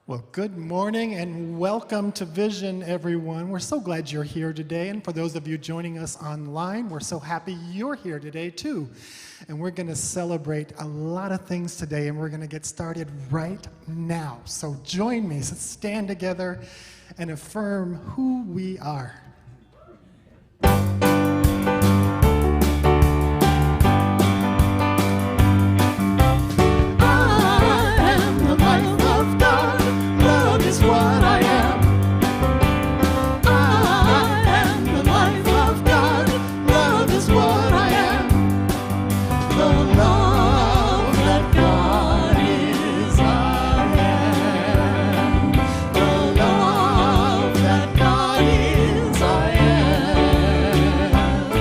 Well, good morning and welcome to Vision, everyone. We're so glad you're here today. And for those of you joining us online, we're so happy you're here today, too. And we're going to celebrate a lot of things today, and we're going to get started right now. So join me. Let's stand together and affirm who we are. Is what I am. I am the life of God. Love is what I am. The love that God is, I am. The love that God is, I am.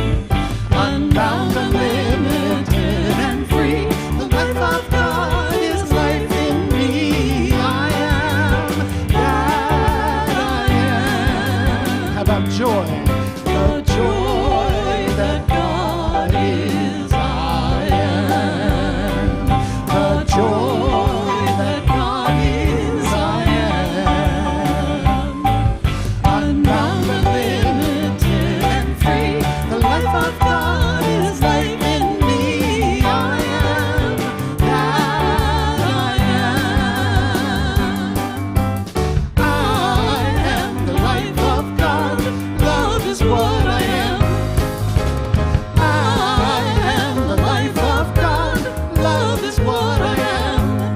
Unbound, unlimited, and free. The life of God is life in me. I am. About joy. The joy that God is, I am. The joy that God is, I am. Unbound, unlimited, and free. The life of God is life in me. I am that I am. I am the life of God. Love is what I am. I am the life of God. Love is what I am.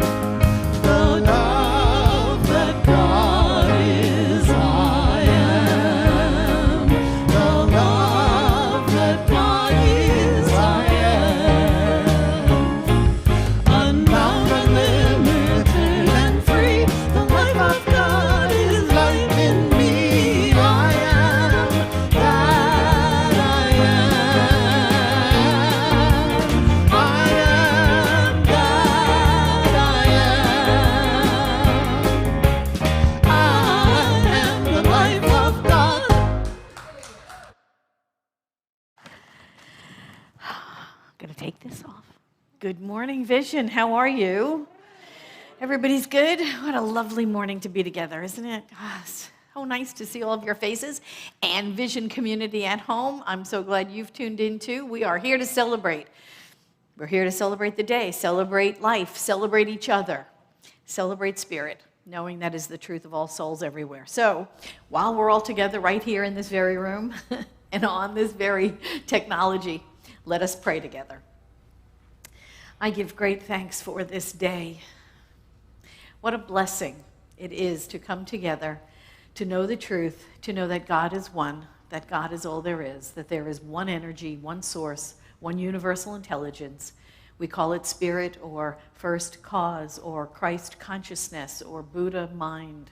The love that God is, I am. The love that God is, I am. Unbound, unlimited, and free. The life of God is life in me. I am that I am. I am that I am. I am the life of God. I'm going to take this off. Good morning, Vision. How are you? Everybody's good? What a lovely morning to be together, isn't it? So nice to see all of your faces and Vision community at home. I'm so glad you've tuned in too. We are here to celebrate. We're here to celebrate the day, celebrate life, celebrate each other, celebrate spirit, knowing that is the truth of all souls everywhere. So while we're all together right here in this very room and on this very technology, let us pray together. I give great thanks for this day. What a blessing it is to come together, to know the truth, to know that God is one, that God is all there is, that there is one energy, one source, one universal intelligence. We call it spirit or first cause or Christ consciousness or Buddha mind.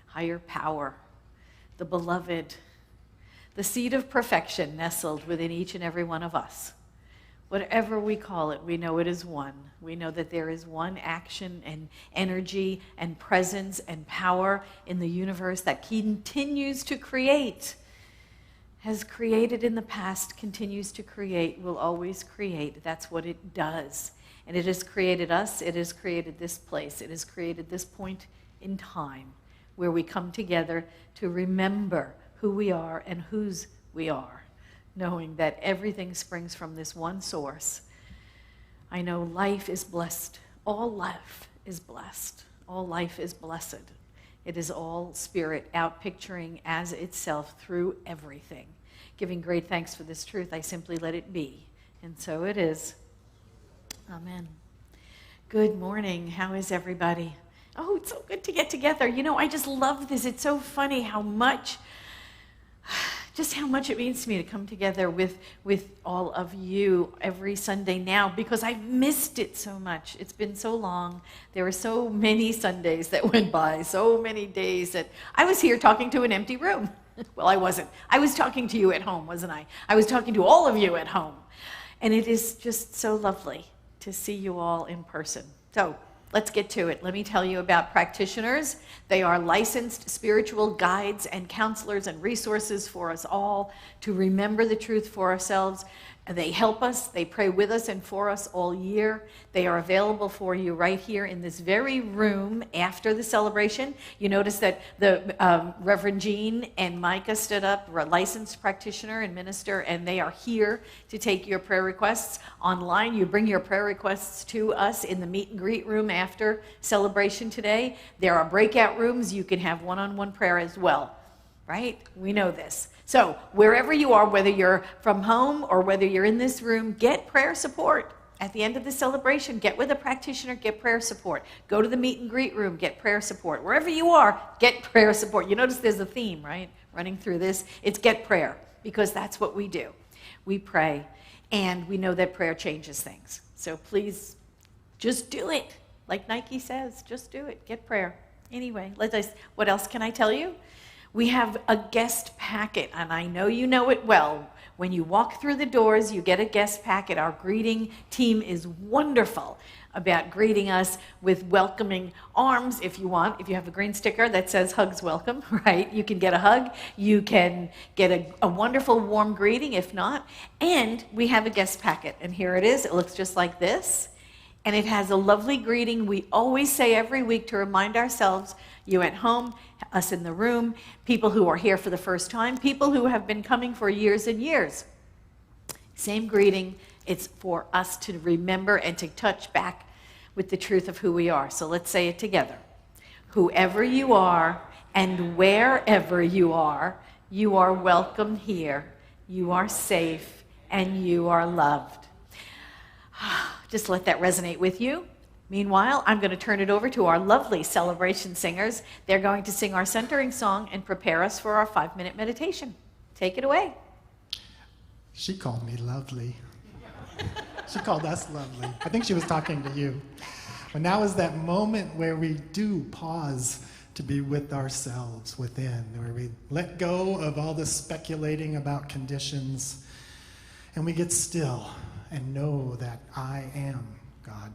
Higher power, the beloved, the seed of perfection nestled within each and every one of us. Whatever we call it, we know it is one. We know that there is one action and energy and presence and power in the universe that continues to create, has created in the past, continues to create, will always create. That's what it does. And it has created us, it has created this place, it has created this point in time where we come together to remember who we are and whose we are, knowing that everything springs from this one source. I know life is blessed. All life is blessed. All life is blessed. It is all spirit outpicturing as itself through everything. Giving great thanks for this truth, I simply let it be. And so it is. Amen. Good morning. How is everybody? Oh, it's so good to get together. You know, I just love this. It's so funny how much just how much it means to me to come together with all of you every Sunday now, because I've missed it so much. It's been so long. There were so many Sundays that went by, so many days that I was here talking to an empty room. Well, I wasn't. I was talking to you at home, wasn't I? I was talking to all of you at home. And it is just so lovely to see you all in person. So let's get to it. Let me tell you about practitioners. They are licensed spiritual guides and counselors and resources for us all to remember the truth for ourselves. They help us, they pray with us and for us all year. They are available for you right here in this very room after the celebration. You notice that the Reverend Jean and Micah stood up, a licensed practitioner and minister, and they are here to take your prayer requests. Online, you bring your prayer requests to us in the meet and greet room after celebration today. There are breakout rooms. You can have one-on-one prayer as well, right? We know this. So wherever you are, whether you're from home or whether you're in this room, get prayer support. At the end of the celebration, get with a practitioner, get prayer support. Go to the meet and greet room, get prayer support. Wherever you are, get prayer support. You notice there's a theme, right, running through this. It's get prayer, because that's what we do. We pray, and we know that prayer changes things. So please, just do it. Like Nike says, just do it. Get prayer. Anyway, what else can I tell you? We have a guest packet, and I know you know it well. When you walk through the doors, you get a guest packet. Our greeting team is wonderful about greeting us with welcoming arms if you want. If you have a green sticker that says hugs welcome, right? You can get a hug. You can get a wonderful warm greeting if not. And we have a guest packet, and here it is. It looks just like this. And it has a lovely greeting we always say every week to remind ourselves, you at home, us in the room, people who are here for the first time, people who have been coming for years and years. Same greeting. It's for us to remember and to touch back with the truth of who we are. So let's say it together. Whoever you are and wherever you are welcome here. You are safe and you are loved. Just let that resonate with you. Meanwhile, I'm going to turn it over to our lovely celebration singers. They're going to sing our centering song and prepare us for our 5-minute meditation. Take it away. She called me lovely. She called us lovely. I think she was talking to you. But now is that moment where we do pause to be with ourselves within, where we let go of all this speculating about conditions, and we get still and know that I am God.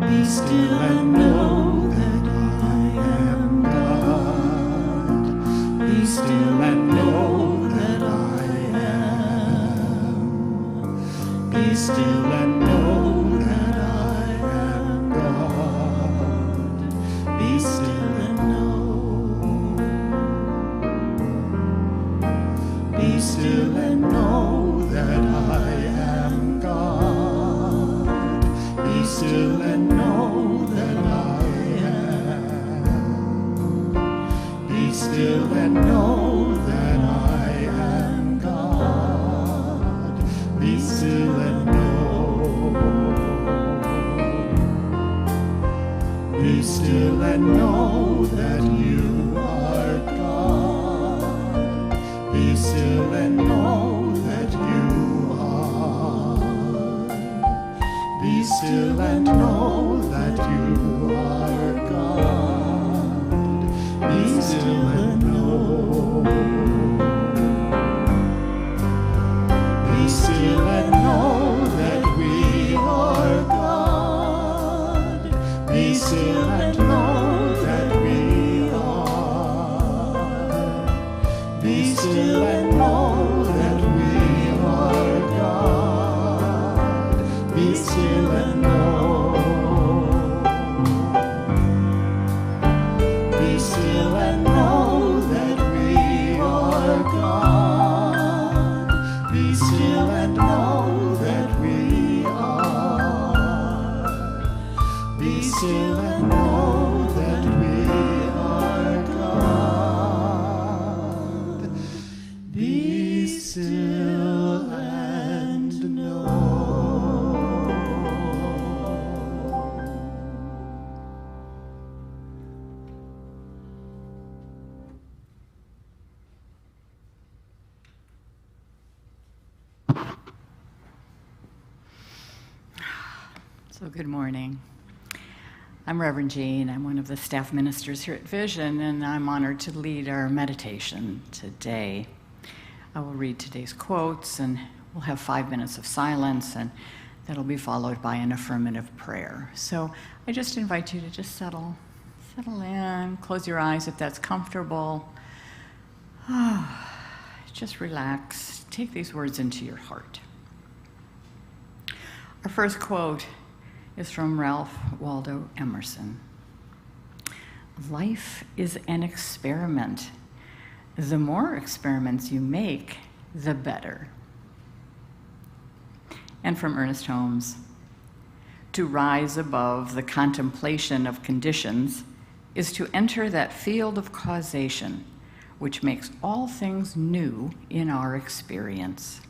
Be still and know that I am God. Be still and know that I am. Be still and know that I am God. Be still and know. Be still and know that I am God. Be still and know that I am. Be still and know that I am God. Be still and know. Be still and know that you are God. Be still and know that you are. Be still and know that you are God. Be still and know. Be still and know that we are God. Be still and know that we are. Be still and know that we are God. Be still and know. Be still and know that we are God. Be still and know that we are. Be still and know that we are God. Be still and know. So good morning. I'm Reverend Jean. I'm one of the staff ministers here at Vision, and I'm honored to lead our meditation today. I will read today's quotes, and we'll have 5 minutes of silence, and that'll be followed by an affirmative prayer. So I just invite you to just settle in, close your eyes if that's comfortable. Just relax. Take these words into your heart. Our first quote is from Ralph Waldo Emerson. Life is an experiment. The more experiments you make, the better. And from Ernest Holmes, to rise above the contemplation of conditions is to enter that field of causation which makes all things new in our experience.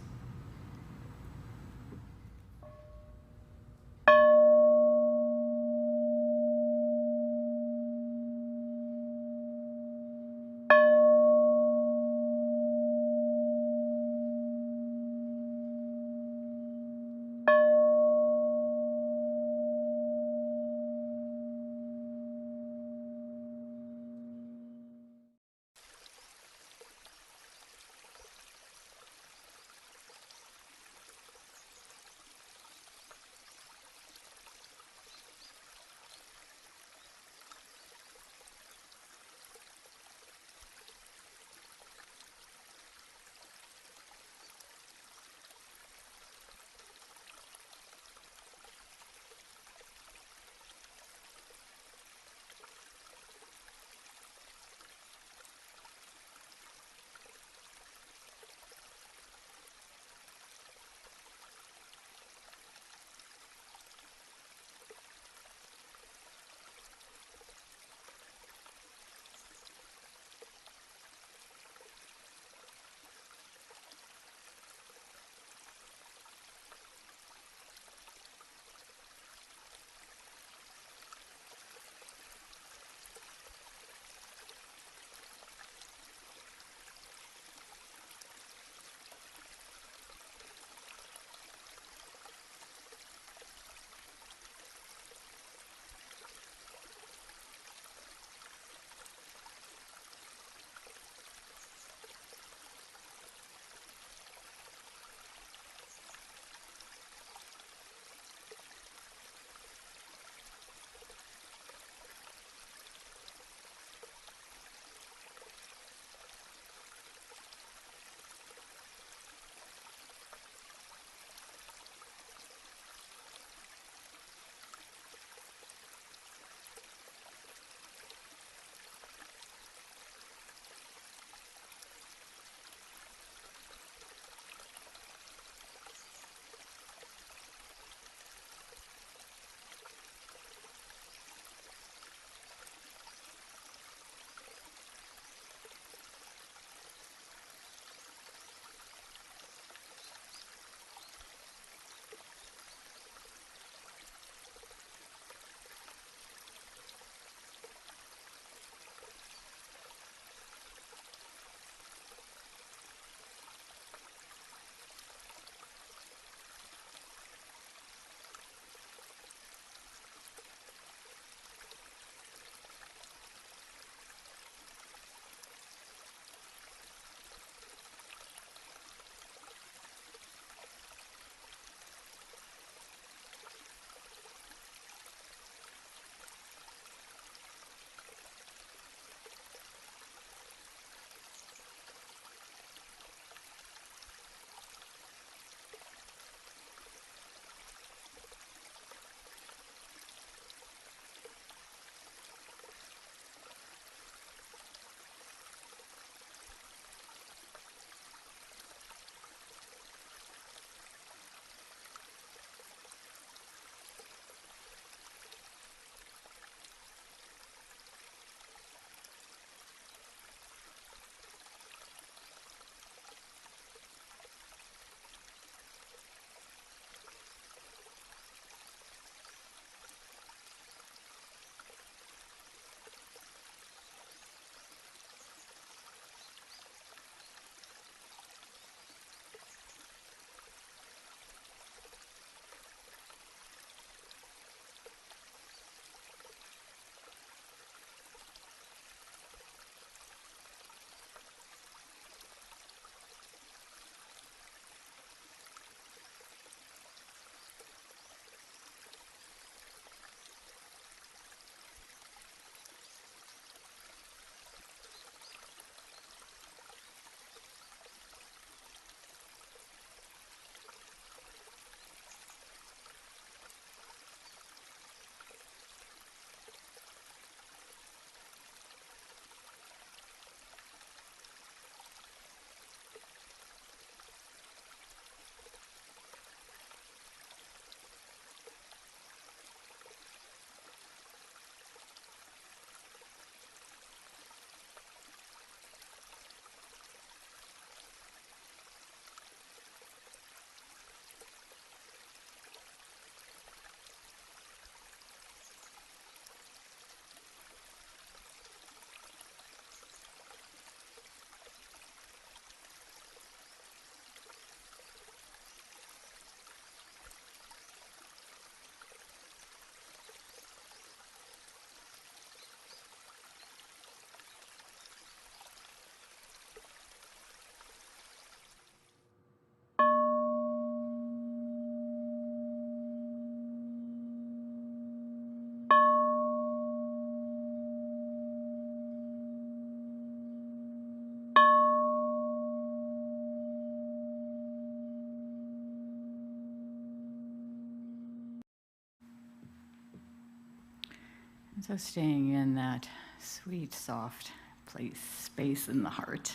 So staying in that sweet, soft place, space in the heart.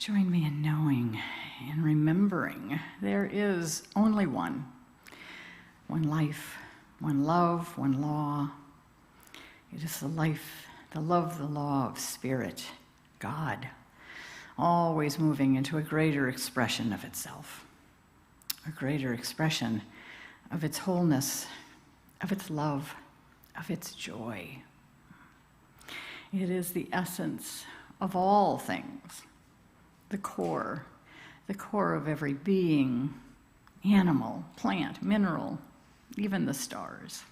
Join me in knowing and remembering there is only one life, one love, one law. It is the life, the love, the law of Spirit, God, always moving into a greater expression of itself, a greater expression of its wholeness, of its love, of its joy. It is the essence of all things, the core of every being, animal, plant, mineral, even the stars.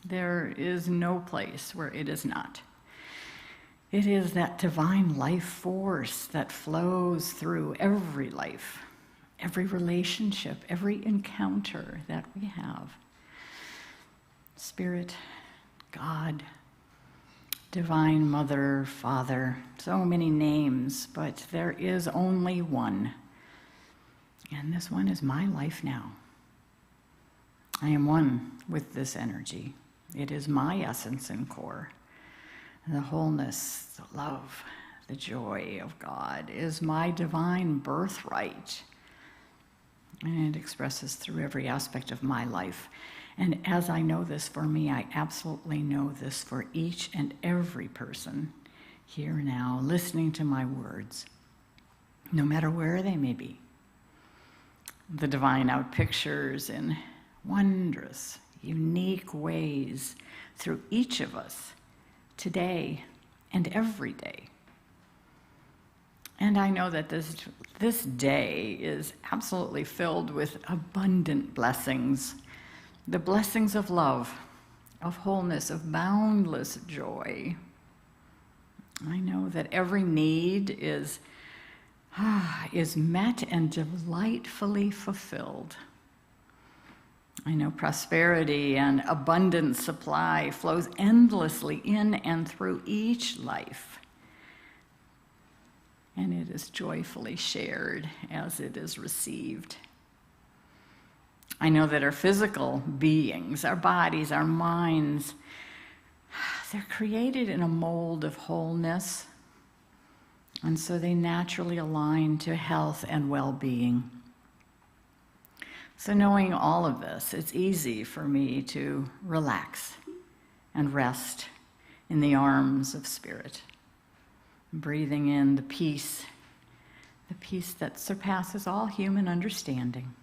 There is no place where it is not. It is that divine life force that flows through every life, every relationship, every encounter that we have. Spirit, God, Divine Mother, Father, so many names, but there is only one. And this one is my life now. I am one with this energy. It is my essence and core. The wholeness, the love, the joy of God is my divine birthright. And it expresses through every aspect of my life. And as I know this for me, I absolutely know this for each and every person here now, listening to my words, no matter where they may be. The divine outpictures in wondrous, unique ways through each of us today and every day. And I know that this day is absolutely filled with abundant blessings. The blessings of love, of wholeness, of boundless joy. I know that every need is met and delightfully fulfilled. I know prosperity and abundant supply flows endlessly in and through each life. And it is joyfully shared as it is received. I know that our physical beings, our bodies, our minds, they're created in a mold of wholeness, and so they naturally align to health and well-being. So knowing all of this, it's easy for me to relax and rest in the arms of Spirit, breathing in the peace that surpasses all human understanding.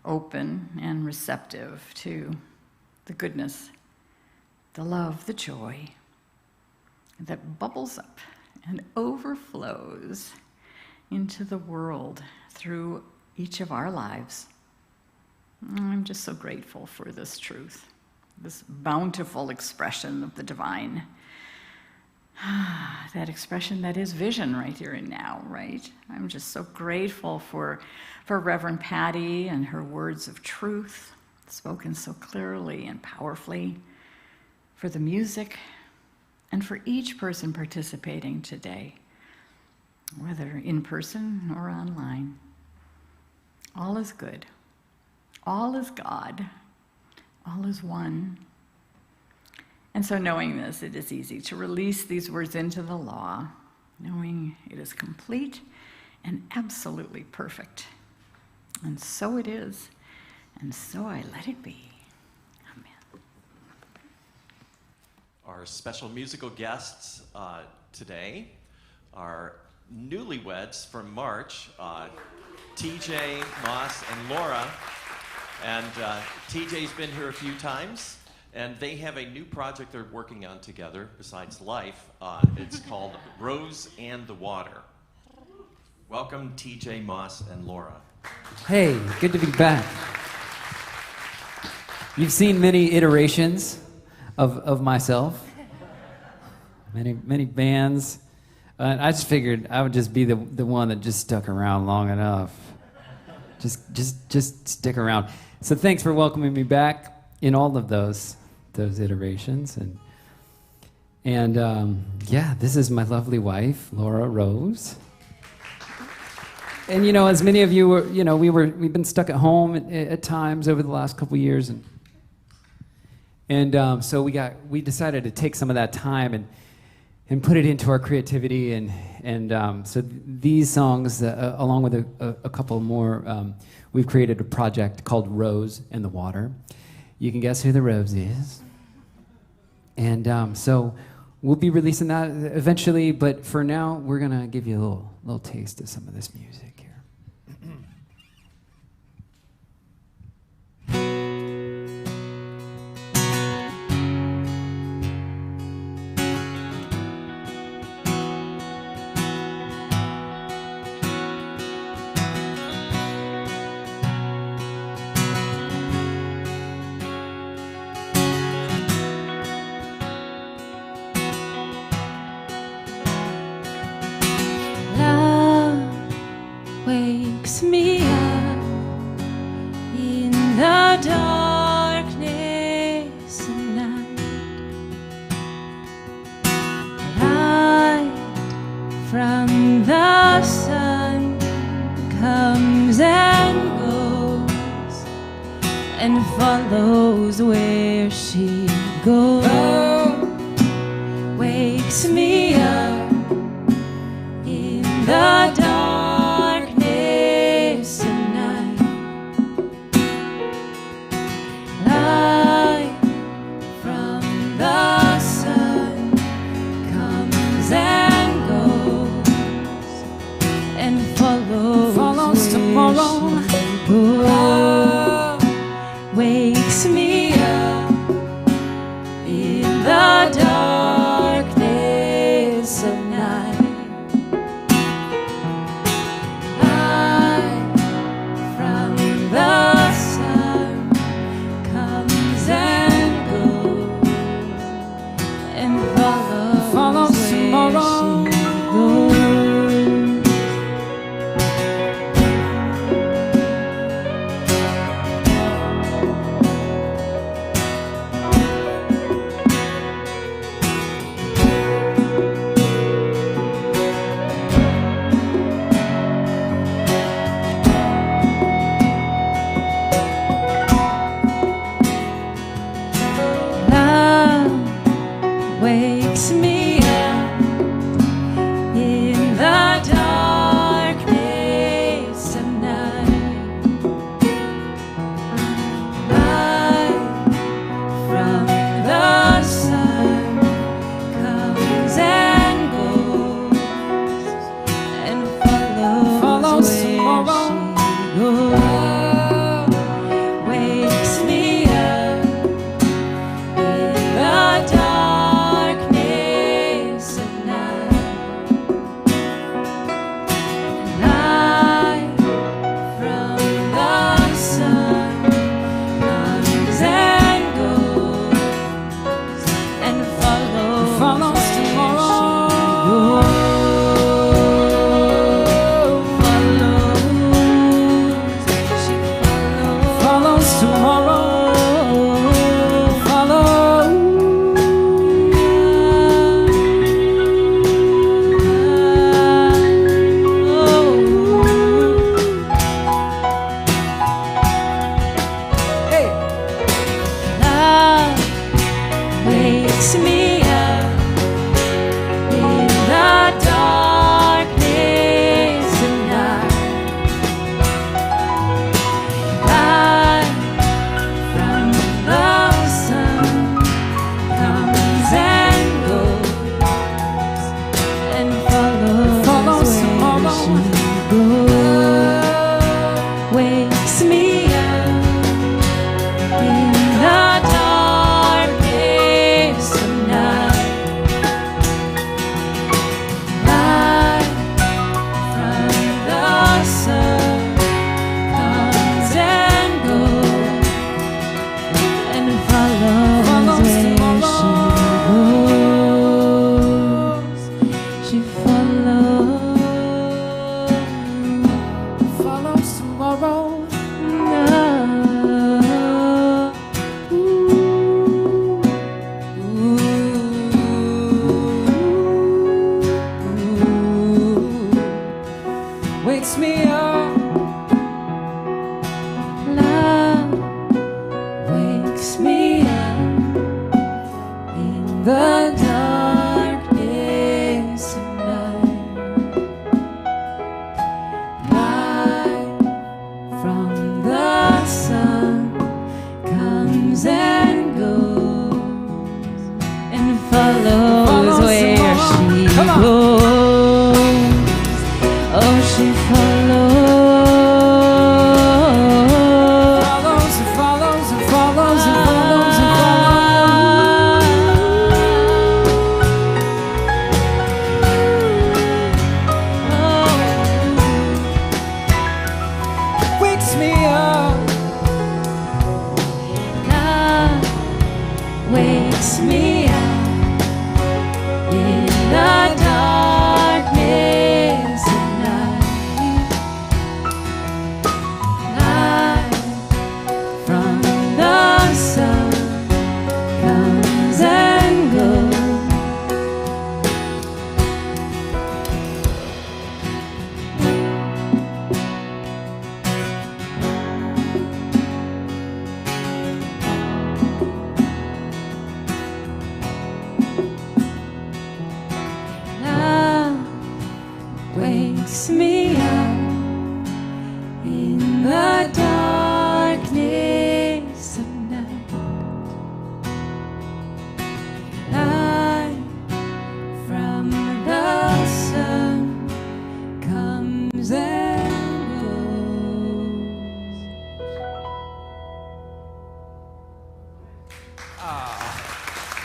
Open and receptive to the goodness, the love, the joy that bubbles up and overflows into the world through each of our lives. I'm just so grateful for this truth, this bountiful expression of the divine. That expression that is vision right here and now, right? I'm just so grateful for Reverend Patti and her words of truth, spoken so clearly and powerfully, for the music, and for each person participating today, whether in person or online. All is good. All is God. All is one. And so knowing this, it is easy to release these words into the law, knowing it is complete and absolutely perfect. And so it is, and so I let it be. Amen. Our special musical guests today are newlyweds from March, TJ, Moss, and Laura. And TJ's been here a few times. And they have a new project they're working on together, besides life. It's called Rose and the Water. Welcome, TJ, Moss, and Laura. Hey, good to be back. You've seen many iterations of myself, many bands. I just figured I would just be the one that just stuck around long enough. Just stick around. So thanks for welcoming me back in all of those iterations, and yeah, this is my lovely wife, Laura Rose. And as many of you were, we've been stuck at home at times over the last couple years, And so we decided to take some of that time and put it into our creativity. And so these songs, along with a couple more, we've created a project called Rose in the Water. You can guess who the rose is. And so we'll be releasing that eventually, but for now, we're going to give you a little taste of some of this music here. Wakes me up in the darkness of night. Light from the sun comes and goes and follows where she goes. Wakes me up in the darkness of night. Light from the sun comes and goes and follows tomorrow. Wakes me up in the darkness of night. Light from the sun comes and goes and follows tomorrow. Where she goes. Love wakes me up in the darkness of night. Light from the sun comes and goes and follows where she goes. Wakes me up in the darkness of night. Light from the sun comes and goes and follows tomorrow. Follows tomorrow. Love wakes me up in the darkness of night. Light from the sun comes and goes and follows where she goes. Wakes me up in the darkness of night.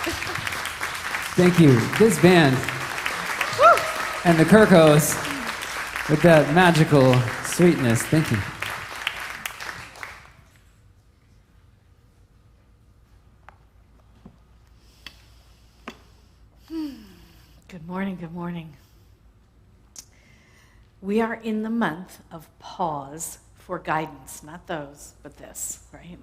Thank you. This band and the Kirkos with that magical sweetness. Thank you. Good morning, good morning. We are in the month of pause for guidance, not those, but this, right?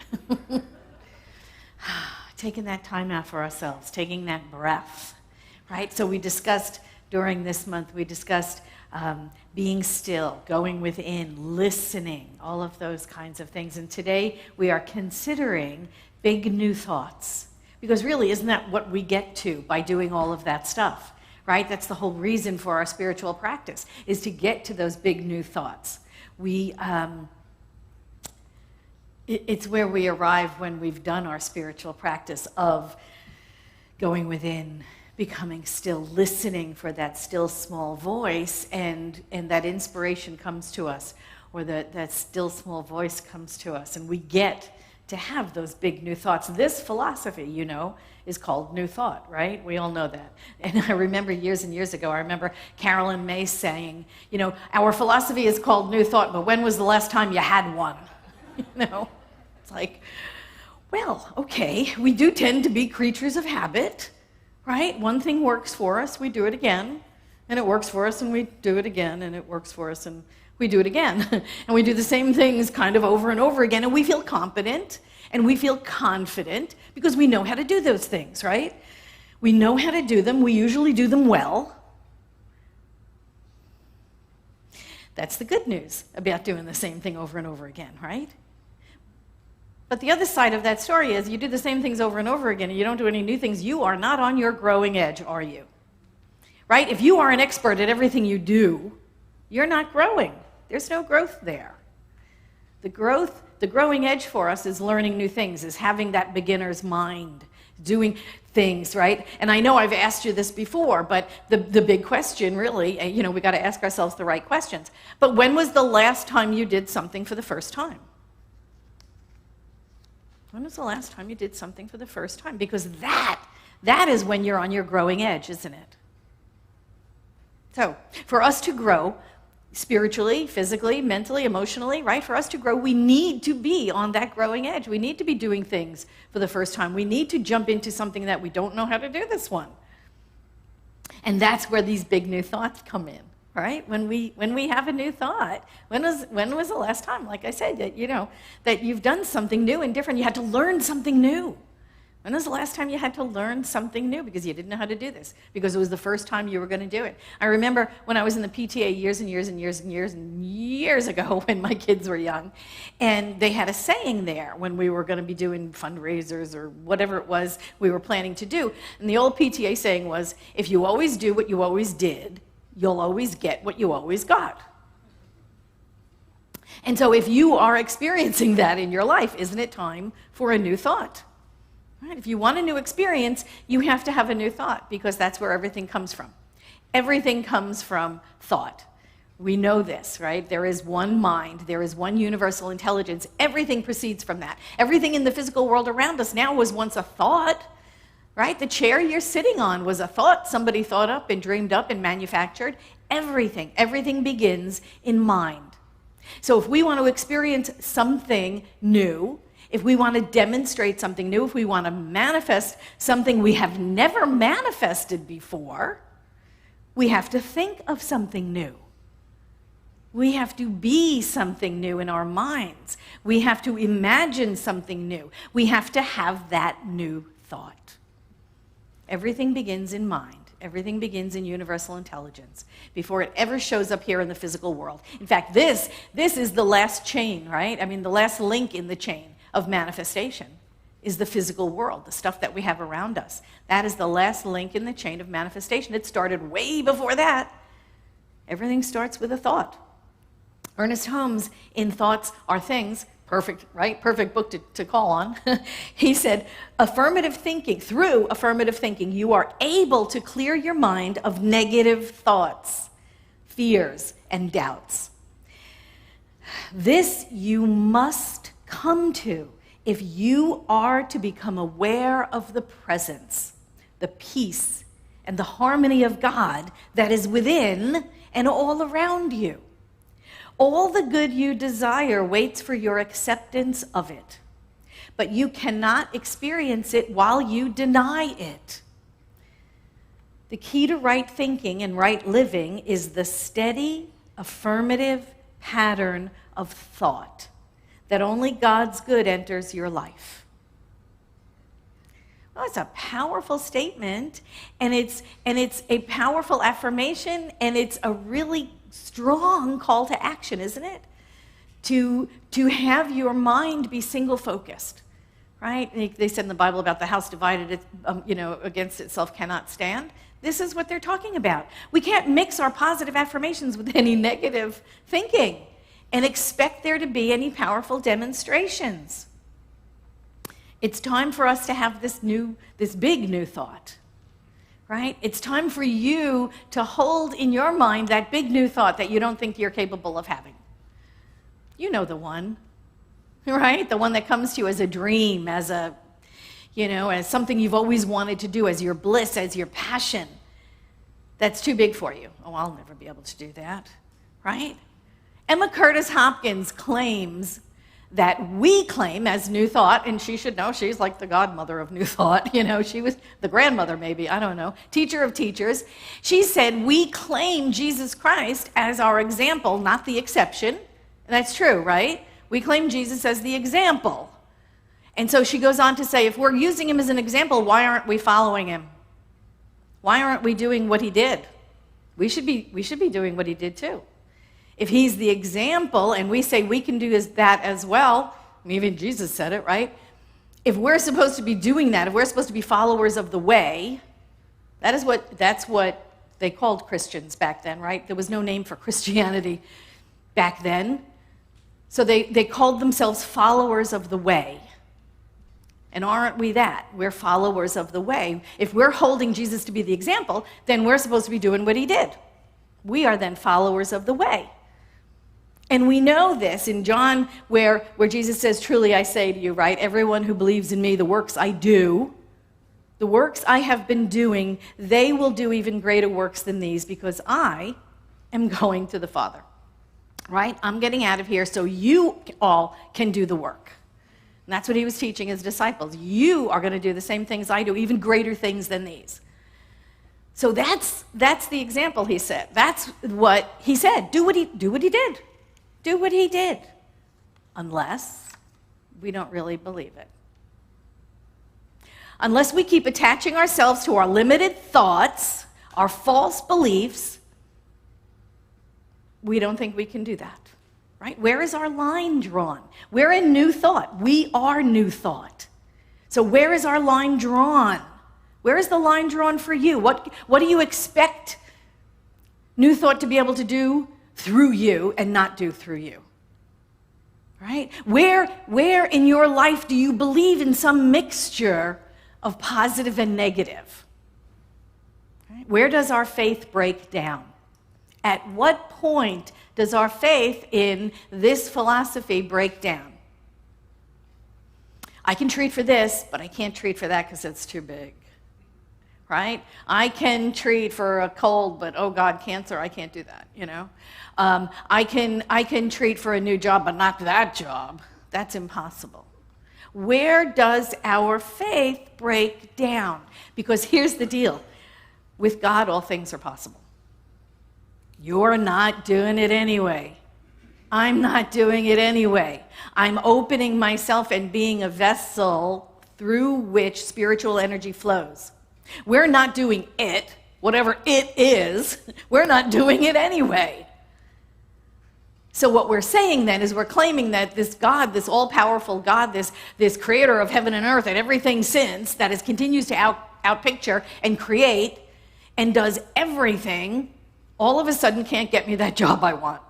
Taking that time out for ourselves, taking that breath, right? So we discussed during this month, we discussed being still, going within, listening, all of those kinds of things. And today we are considering big new thoughts. Because really, isn't that what we get to by doing all of that stuff? Right? That's the whole reason for our spiritual practice, is to get to those big new thoughts. It's where we arrive when we've done our spiritual practice of going within, becoming still, listening for that still small voice, and that inspiration comes to us, or that still small voice comes to us, and we get to have those big new thoughts. This philosophy, you know, is called New Thought, right? We all know that. And I remember years and years ago, I remember Carolyn May saying, you know, our philosophy is called New Thought, but when was the last time you had one? You know, it's like, well, okay, we do tend to be creatures of habit, right? One thing works for us, we do it again, and it works for us, and we do it again, and it works for us, and we do it again. And we do the same things kind of over and over again, and we feel competent, and we feel confident because we know how to do those things, right? We know how to do them. We usually do them well. That's the good news about doing the same thing over and over again, right? But the other side of that story is you do the same things over and over again and you don't do any new things. You are not on your growing edge, are you? Right? If you are an expert at everything you do, you're not growing. There's no growth there. The growing edge for us is learning new things, is having that beginner's mind, doing things, right? And I know I've asked you this before, but the big question really, you know, we got to ask ourselves the right questions. But when was the last time you did something for the first time? When was the last time you did something for the first time? Because that is when you're on your growing edge, isn't it? So, for us to grow, spiritually, physically, mentally, emotionally, right? For us to grow, we need to be on that growing edge. We need to be doing things for the first time. We need to jump into something that we don't know how to do this one. And that's where these big new thoughts come in, right? When we have a new thought, when was the last time, like I said, that, you know, that you've done something new and different, you had to learn something new. When was the last time you had to learn something new because you didn't know how to do this? Because it was the first time you were going to do it. I remember when I was in the PTA years and years ago when my kids were young, and they had a saying there when we were going to be doing fundraisers or whatever it was we were planning to do. And the old PTA saying was, if you always do what you always did, you'll always get what you always got. And so if you are experiencing that in your life, isn't it time for a new thought? Right? If you want a new experience, you have to have a new thought because that's where everything comes from. Everything comes from thought. We know this, right? There is one mind. There is one universal intelligence. Everything proceeds from that. Everything in the physical world around us now was once a thought, right? The chair you're sitting on was a thought somebody thought up and dreamed up and manufactured. Everything begins in mind. So if we want to experience something new, if we want to demonstrate something new, if we want to manifest something we have never manifested before, we have to think of something new. We have to be something new in our minds. We have to imagine something new. We have to have that new thought. Everything begins in mind. Everything begins in universal intelligence before it ever shows up here in the physical world. In fact, this is the last chain, right? I mean, the last link in the chain of manifestation is the physical world, the stuff that we have around us. That is the last link in the chain of manifestation. It started way before that. Everything starts with a thought. Ernest Holmes, in Thoughts Are Things, perfect, right? Perfect book to call on. He said, affirmative thinking, through affirmative thinking, you are able to clear your mind of negative thoughts, fears, and doubts. This you must come to if you are to become aware of the presence. the peace and the harmony of God that is within and all around you. All the good you desire waits for your acceptance of it, but you cannot experience it while you deny it. The key to right thinking and right living is the steady, affirmative pattern of thought that only God's good enters your life. Well, it's a powerful statement, and it's a powerful affirmation, and it's a really strong call to action, isn't it? To have your mind be single-focused, right? They said in the Bible about the house divided against itself cannot stand. This is what they're talking about. We can't mix our positive affirmations with any negative thinking and expect there to be any powerful demonstrations. It's time for us to have this big new thought, right? It's time for you to hold in your mind that big new thought that you don't think you're capable of having. You know the one, right? The one that comes to you as a dream, as something you've always wanted to do, as your bliss, as your passion. That's too big for you. Oh, I'll never be able to do that, right? Emma Curtis Hopkins claims that we claim as New Thought, and she should know, she's like the godmother of New Thought, she was the grandmother maybe, I don't know, teacher of teachers. She said, we claim Jesus Christ as our example, not the exception. And that's true, right? We claim Jesus as the example. And so she goes on to say, if we're using him as an example, why aren't we following him? Why aren't we doing what he did? We should be doing what he did too. If he's the example and we say we can do that as well, even Jesus said it, right? If we're supposed to be doing that, if we're supposed to be followers of the way, that's what they called Christians back then, right? There was no name for Christianity back then. So they called themselves followers of the way. And aren't we that? We're followers of the way. If we're holding Jesus to be the example, then we're supposed to be doing what he did. We are then followers of the way. And we know this in John where Jesus says, truly I say to you, right? Everyone who believes in me, the works I do, the works I have been doing, they will do even greater works than these because I am going to the Father, right? I'm getting out of here so you all can do the work. And that's what he was teaching his disciples. You are going to do the same things I do, even greater things than these. So that's the example he said. That's what he said. Do what he did. Do what he did. Unless we don't really believe it. Unless we keep attaching ourselves to our limited thoughts, our false beliefs, we don't think we can do that. Right? Where is our line drawn? We're in New Thought. We are New Thought. So where is our line drawn? Where is the line drawn for you? What do you expect New Thought to be able to do through you and not do through you? Right? Where in your life do you believe in some mixture of positive and negative? Right? Where does our faith break down? At what point does our faith in this philosophy break down? I can treat for this, but I can't treat for that because it's too big. Right? I can treat for a cold, but oh God, cancer, I can't do that, I can treat for a new job, but not that job. That's impossible. Where does our faith break down? Because here's the deal. With God, all things are possible. You're not doing it anyway. I'm not doing it anyway. I'm opening myself and being a vessel through which spiritual energy flows. We're not doing it, whatever it is, we're not doing it anyway. So what we're saying then is we're claiming that this God, this all-powerful God, this creator of heaven and earth and everything since, that is continues to outpicture and create and does everything, all of a sudden can't get me that job I want.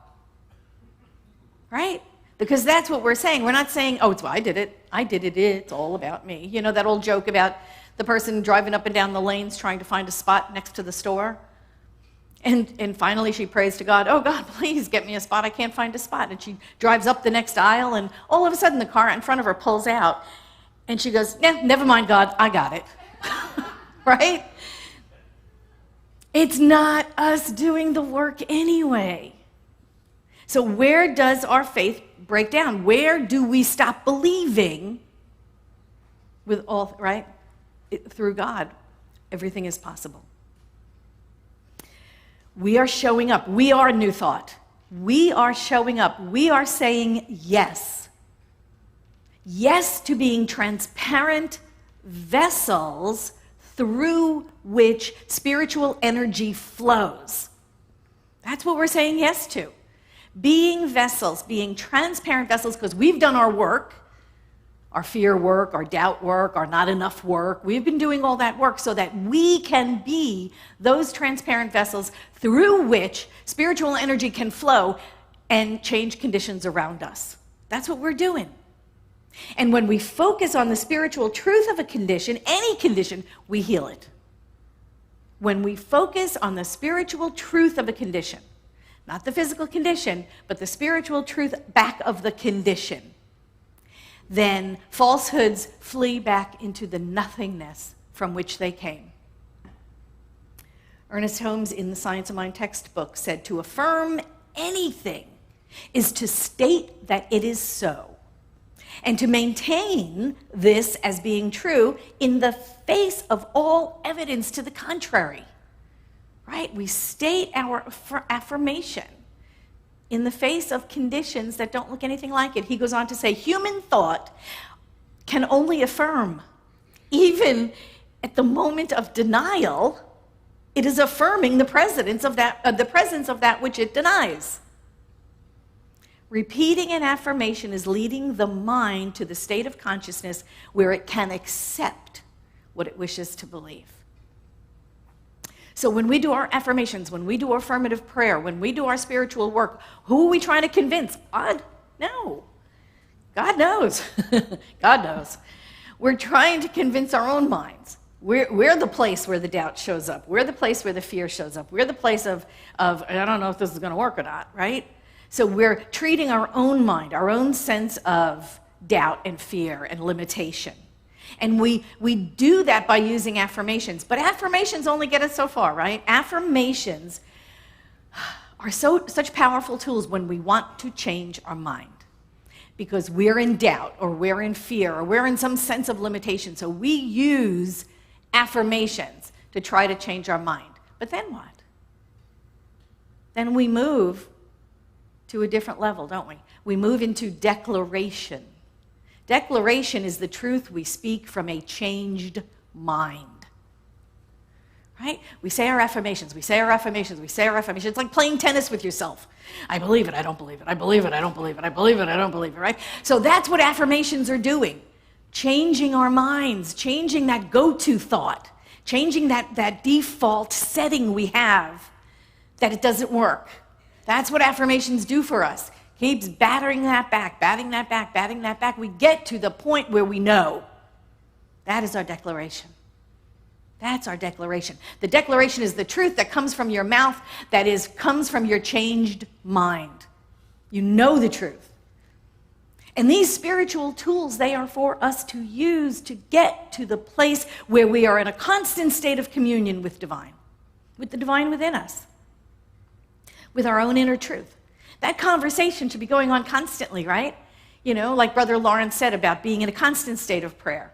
Right? Because that's what we're saying. We're not saying, oh, I did it, it's all about me. You know that old joke about the person driving up and down the lanes trying to find a spot next to the store? And finally she prays to God, oh God, please get me a spot, I can't find a spot. And she drives up the next aisle and all of a sudden the car in front of her pulls out. And she goes, never mind God, I got it. right? It's not us doing the work anyway. So where does our faith break down? Where do we stop believing with all, right? Through God, everything is possible. We are showing up. We are New Thought. We are showing up. We are saying yes. Yes to being transparent vessels through which spiritual energy flows. That's what we're saying yes to. Being vessels, being transparent vessels, because we've done our work, our fear work, our doubt work, our not enough work. We've been doing all that work so that we can be those transparent vessels through which spiritual energy can flow and change conditions around us. That's what we're doing. And when we focus on the spiritual truth of a condition, any condition, we heal it. When we focus on the spiritual truth of a condition, not the physical condition, but the spiritual truth back of the condition, then falsehoods flee back into the nothingness from which they came. Ernest Holmes in the Science of Mind textbook said, to affirm anything is to state that it is so, and to maintain this as being true in the face of all evidence to the contrary. Right? We state our affirmation in the face of conditions that don't look anything like it. He goes on to say, human thought can only affirm. Even at the moment of denial, it is affirming the presence of that which it denies. Repeating an affirmation is leading the mind to the state of consciousness where it can accept what it wishes to believe. So when we do our affirmations, when we do affirmative prayer, when we do our spiritual work, who are we trying to convince? God? No. God knows. God knows. We're trying to convince our own minds. We're the place where the doubt shows up. We're the place where the fear shows up. We're the place of I don't know if this is going to work or not, right? So we're treating our own mind, our own sense of doubt and fear and limitation. And we do that by using affirmations. But affirmations only get us so far, right? Affirmations are such powerful tools when we want to change our mind. Because we're in doubt, or we're in fear, or we're in some sense of limitation. So we use affirmations to try to change our mind. But then what? Then we move to a different level, don't we? We move into declaration. Declaration is the truth we speak from a changed mind. Right? We say our affirmations, we say our affirmations, we say our affirmations. It's like playing tennis with yourself. I believe it, I don't believe it, I believe it, I don't believe it, I believe it, I don't believe it, right? So that's what affirmations are doing. Changing our minds, changing that go-to thought, changing that default setting we have that it doesn't work. That's what affirmations do for us. Keeps battering that back, batting that back, batting that back. We get to the point where we know. That is our declaration. That's our declaration. The declaration is the truth that comes from your mouth, comes from your changed mind. You know the truth. And these spiritual tools, they are for us to use to get to the place where we are in a constant state of communion with the divine within us, with our own inner truth. That conversation should be going on constantly, right? You know, like Brother Lawrence said about being in a constant state of prayer.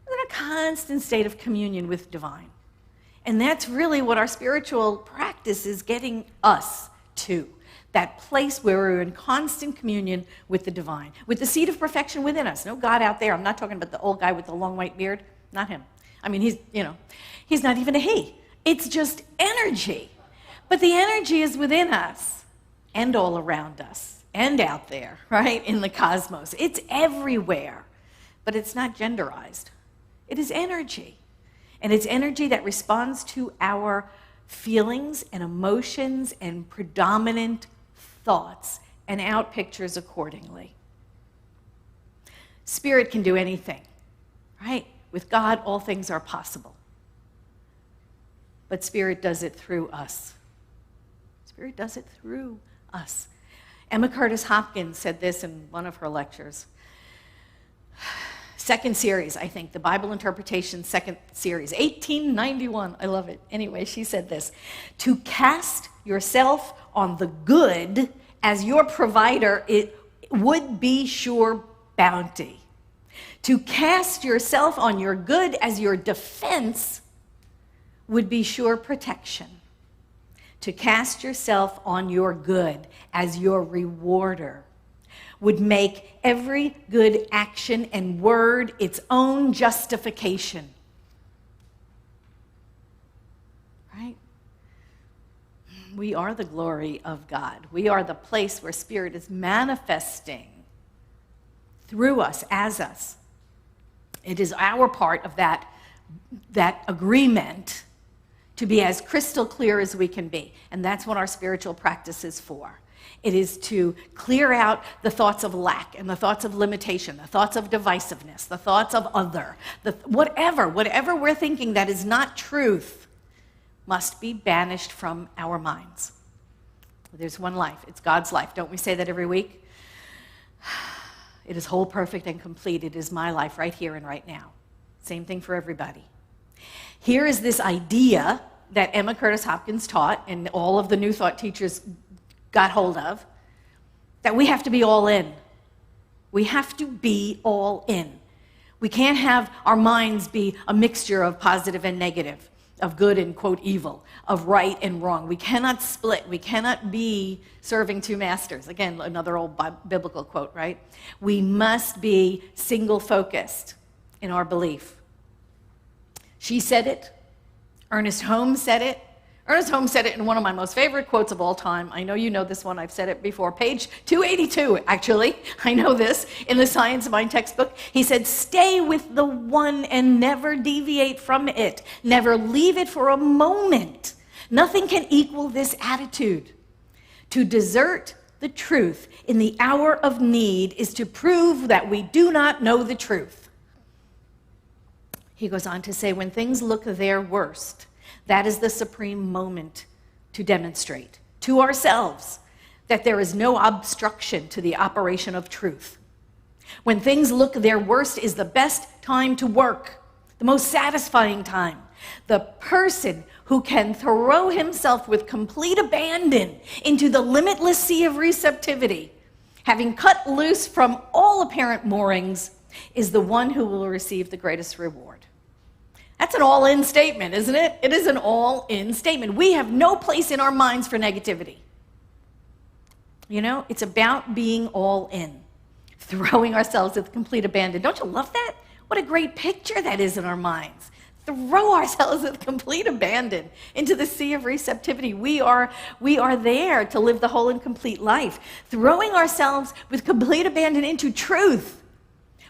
We're in a constant state of communion with divine. And that's really what our spiritual practice is getting us to. That place where we're in constant communion with the divine, with the seed of perfection within us. No God out there. I'm not talking about the old guy with the long white beard. Not him. I mean, he's not even a he. It's just energy. But the energy is within us and all around us and out there, right, in the cosmos. It's everywhere, but it's not genderized. It is energy. And it's energy that responds to our feelings and emotions and predominant thoughts and outpictures accordingly. Spirit can do anything, right? With God, all things are possible. But Spirit does it through us. Spirit does it through us. Emma Curtis Hopkins said this in one of her lectures. second series, I think, the Bible Interpretation second series, 1891. I love it. Anyway, she said this: to cast yourself on the good as your provider, it would be sure bounty. To cast yourself on your good as your defense would be sure protection. To cast yourself on your good as your rewarder would make every good action and word its own justification. Right? We are the glory of God. We are the place where Spirit is manifesting through us, as us. It is our part of that agreement to be as crystal clear as we can be. And that's what our spiritual practice is for. It is to clear out the thoughts of lack and the thoughts of limitation, the thoughts of divisiveness, the thoughts of other, whatever we're thinking that is not truth must be banished from our minds. There's one life. It's God's life. Don't we say that every week? It is whole, perfect, and complete. It is my life right here and right now. Same thing for everybody. Here is this idea that Emma Curtis Hopkins taught and all of the New Thought teachers got hold of, that we have to be all in. We have to be all in. We can't have our minds be a mixture of positive and negative, of good and, quote, evil, of right and wrong. We cannot split. We cannot be serving two masters. Again, another old biblical quote, right? We must be single-focused in our belief. She said it. Ernest Holmes said it. Ernest Holmes said it in one of my most favorite quotes of all time. I know you know this one. I've said it before. Page 282, actually. I know this. In the Science Mind textbook, he said, "Stay with the one and never deviate from it. Never leave it for a moment. Nothing can equal this attitude. To desert the truth in the hour of need is to prove that we do not know the truth." He goes on to say, when things look their worst, that is the supreme moment to demonstrate to ourselves that there is no obstruction to the operation of truth. When things look their worst is the best time to work, the most satisfying time. The person who can throw himself with complete abandon into the limitless sea of receptivity, having cut loose from all apparent moorings, is the one who will receive the greatest reward. That's an all-in statement, isn't it? It is an all-in statement. We have no place in our minds for negativity. You know, it's about being all in, throwing ourselves with complete abandon. Don't you love that? What a great picture that is in our minds. Throw ourselves with complete abandon into the sea of receptivity. We are there to live the whole and complete life. Throwing ourselves with complete abandon into truth,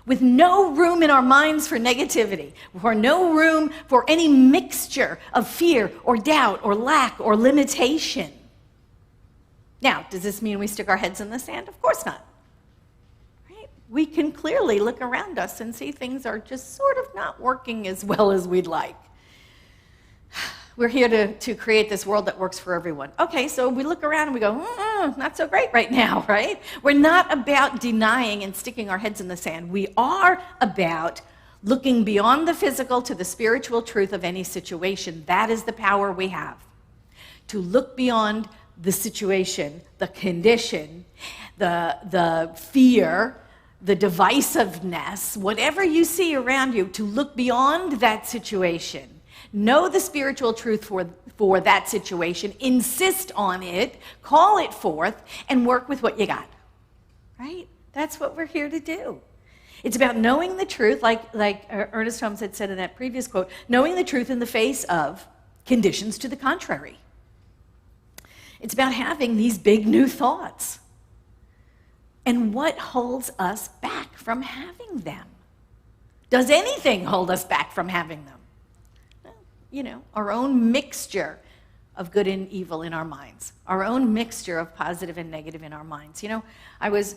with no room in our minds for negativity, for no room for any mixture of fear or doubt or lack or limitation. Now, does this mean we stick our heads in the sand? Of course not. Right? We can clearly look around us and see things are just sort of not working as well as we'd like. We're here to create this world that works for everyone. Okay, so we look around and we go, not so great right now, right? We're not about denying and sticking our heads in the sand. We are about looking beyond the physical to the spiritual truth of any situation. That is the power we have. To look beyond the situation, the condition, the fear, the divisiveness, whatever you see around you, to look beyond that situation. Know the spiritual truth for that situation, insist on it, call it forth, and work with what you got, right? That's what we're here to do. It's about knowing the truth, like Ernest Holmes had said in that previous quote, knowing the truth in the face of conditions to the contrary. It's about having these big new thoughts. And what holds us back from having them? Does anything hold us back from having them? You know, our own mixture of good and evil in our minds, our own mixture of positive and negative in our minds. You know, I was,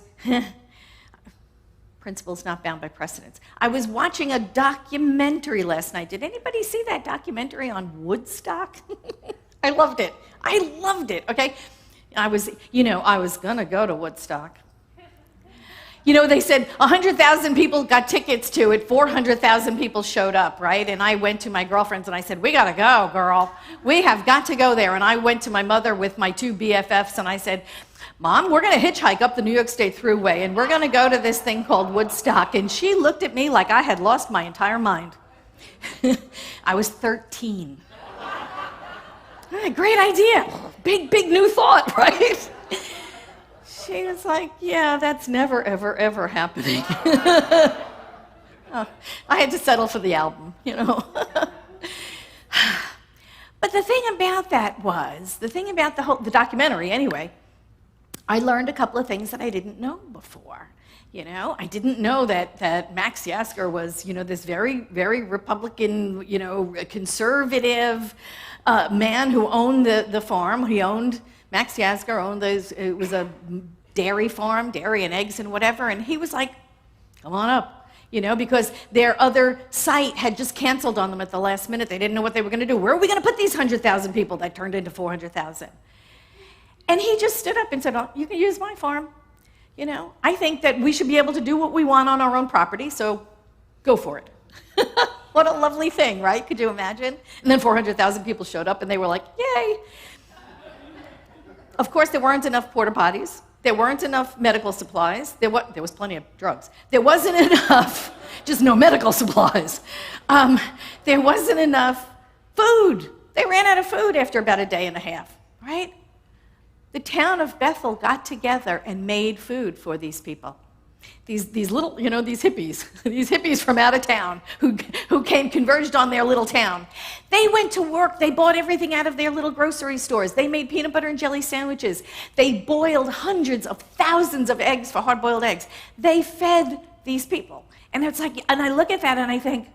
principles not bound by precedents. I was watching a documentary last night. Did anybody see that documentary on Woodstock? I loved it. I loved it, okay? I was going to go to Woodstock. You know, they said 100,000 people got tickets to it, 400,000 people showed up, right? And I went to my girlfriends and I said, we gotta go, girl. We have got to go there. And I went to my mother with my 2 BFFs and I said, Mom, we're gonna hitchhike up the New York State Thruway and we're gonna go to this thing called Woodstock. And she looked at me like I had lost my entire mind. I was 13. Great idea. Big new thought, right? She was like, yeah, that's never, ever, ever happening. I had to settle for the album, you know. But the thing about that was, the thing about the documentary anyway, I learned a couple of things that I didn't know before. You know, I didn't know that Max Yasker was, you know, this very, very Republican, you know, conservative man who owned the farm. Max Yasker owned it was a dairy farm, dairy and eggs and whatever, and he was like, come on up, you know, because their other site had just canceled on them at the last minute. They didn't know what they were going to do. Where are we going to put these 100,000 people that turned into 400,000? And he just stood up and said, oh, you can use my farm. You know, I think that we should be able to do what we want on our own property, so go for it. What a lovely thing, right? Could you imagine? And then 400,000 people showed up and they were like, yay. Of course, there weren't enough porta potties. There weren't enough medical supplies. There was plenty of drugs. There wasn't enough, just no medical supplies. There wasn't enough food. They ran out of food after about a day and a half, right? The town of Bethel got together and made food for these people. These little, you know, these hippies from out of town who converged on their little town. They went to work. They bought everything out of their little grocery stores. They made peanut butter and jelly sandwiches. They boiled hundreds of thousands of eggs for hard-boiled eggs. They fed these people. And it's like, and I look at that and I think,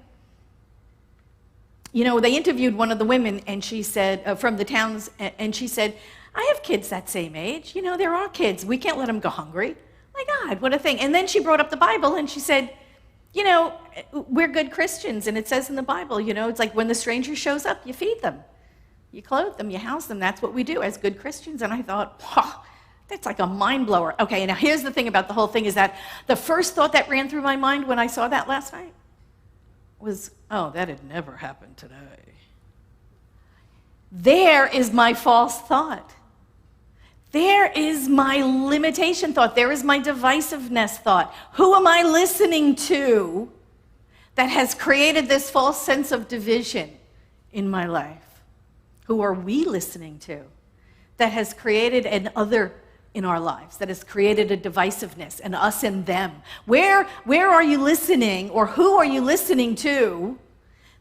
you know, they interviewed one of the women and she said, from the towns, and she said, I have kids that same age. You know, there are kids. We can't let them go hungry. My God, what a thing. And then she brought up the Bible and she said, you know, we're good Christians. And it says in the Bible, you know, it's like when the stranger shows up, you feed them. You clothe them, you house them. That's what we do as good Christians. And I thought, wow, that's like a mind blower. Okay, now here's the thing about the whole thing is that the first thought that ran through my mind when I saw that last night was, oh, that had never happened today. There is my false thought. There is my limitation thought. There is my divisiveness thought. Who am I listening to that has created this false sense of division in my life? Who are we listening to that has created an other in our lives, that has created a divisiveness, an us and them? Where are you listening, or who are you listening to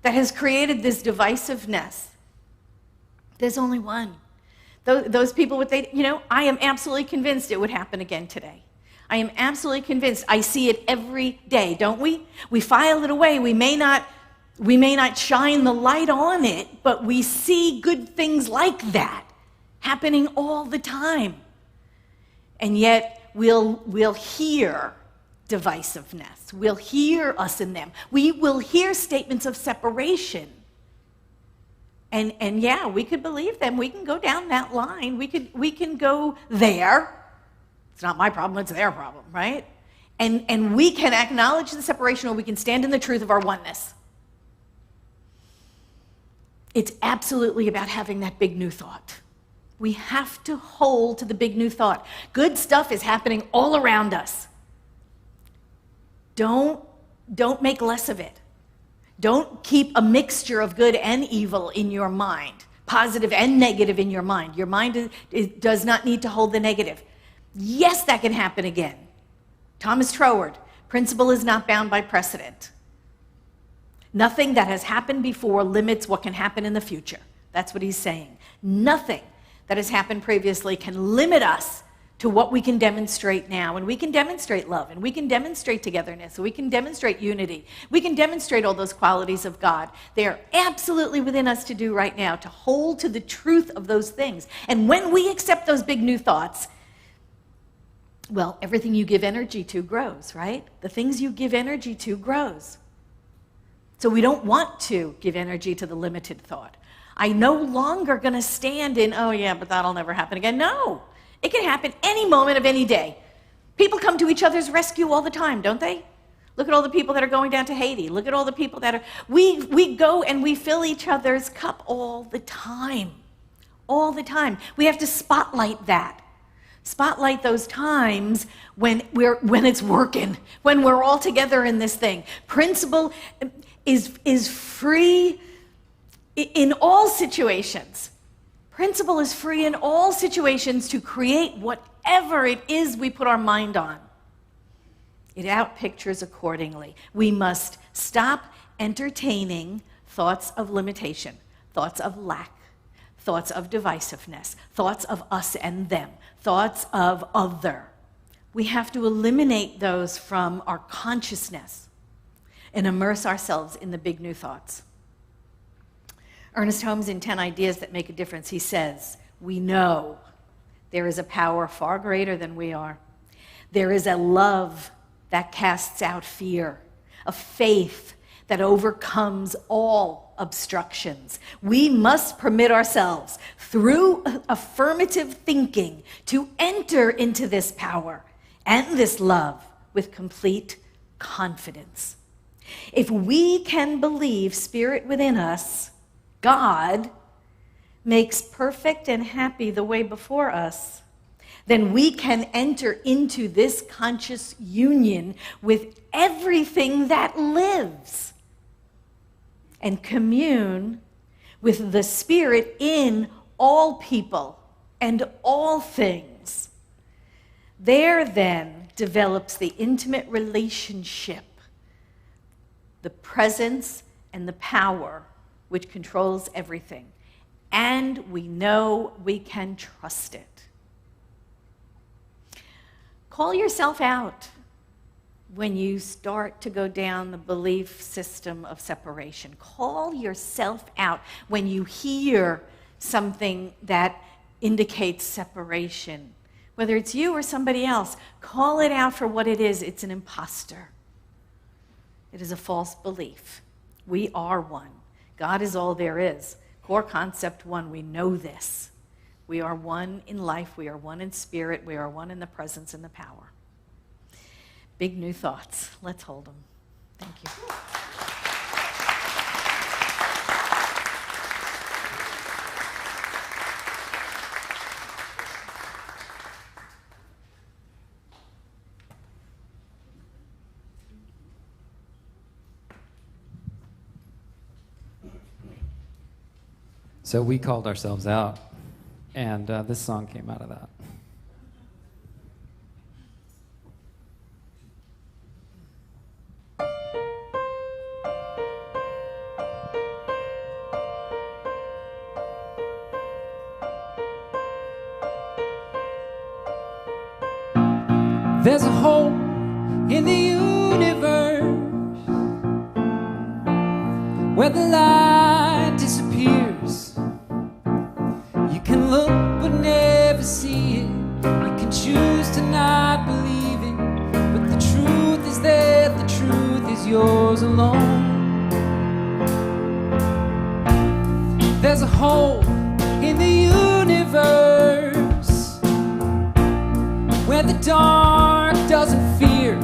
that has created this divisiveness? There's only one. Those people, I am absolutely convinced it would happen again today. I am absolutely convinced. I see it every day, don't we? We file it away. We may not shine the light on it, but we see good things like that happening all the time. And yet we'll hear divisiveness. We'll hear us and them. We will hear statements of separation. And yeah, we could believe them. We can go down that line. We can go there. It's not my problem, it's their problem, right? And we can acknowledge the separation, or we can stand in the truth of our oneness. It's absolutely about having that big new thought. We have to hold to the big new thought. Good stuff is happening all around us. Don't make less of it. Don't keep a mixture of good and evil in your mind, positive and negative in your mind. Your mind does not need to hold the negative. Yes, that can happen again. Thomas Troward, principle is not bound by precedent. Nothing that has happened before limits what can happen in the future. That's what he's saying. Nothing that has happened previously can limit us to what we can demonstrate now. And we can demonstrate love, and we can demonstrate togetherness, and we can demonstrate unity. We can demonstrate all those qualities of God. They are absolutely within us to do right now, to hold to the truth of those things. And when we accept those big new thoughts, well, everything you give energy to grows, right? The things you give energy to grows. So we don't want to give energy to the limited thought. I'm no longer going to stand in, oh yeah, but that'll never happen again. No. It can happen any moment of any day. People come to each other's rescue all the time, don't they? Look at all the people that are going down to Haiti. Look at all the people that are... We go and we fill each other's cup all the time. All the time. We have to spotlight that. Spotlight those times when it's working, when we're all together in this thing. Principle is free in all situations. Principle is free in all situations to create whatever it is we put our mind on. It outpictures accordingly. We must stop entertaining thoughts of limitation, thoughts of lack, thoughts of divisiveness, thoughts of us and them, thoughts of other. We have to eliminate those from our consciousness and immerse ourselves in the big new thoughts. Ernest Holmes, in 10 Ideas That Make a Difference, he says, we know there is a power far greater than we are. There is a love that casts out fear, a faith that overcomes all obstructions. We must permit ourselves, through affirmative thinking, to enter into this power and this love with complete confidence. If we can believe Spirit within us, God makes perfect and happy the way before us, then we can enter into this conscious union with everything that lives and commune with the Spirit in all people and all things. There then develops the intimate relationship, the presence and the power which controls everything. And we know we can trust it. Call yourself out when you start to go down the belief system of separation. Call yourself out when you hear something that indicates separation. Whether it's you or somebody else, call it out for what it is. It's an imposter. It is a false belief. We are one. God is all there is. Core concept one, we know this. We are one in life, we are one in spirit, we are one in the presence and the power. Big new thoughts. Let's hold them. Thank you. So we called ourselves out, and this song came out of that. There's a hole in the universe where the light disappears. You can look but never see it. You can choose to not believe it, but the truth is that the truth is yours alone. There's a hole in the universe where the dark doesn't fear,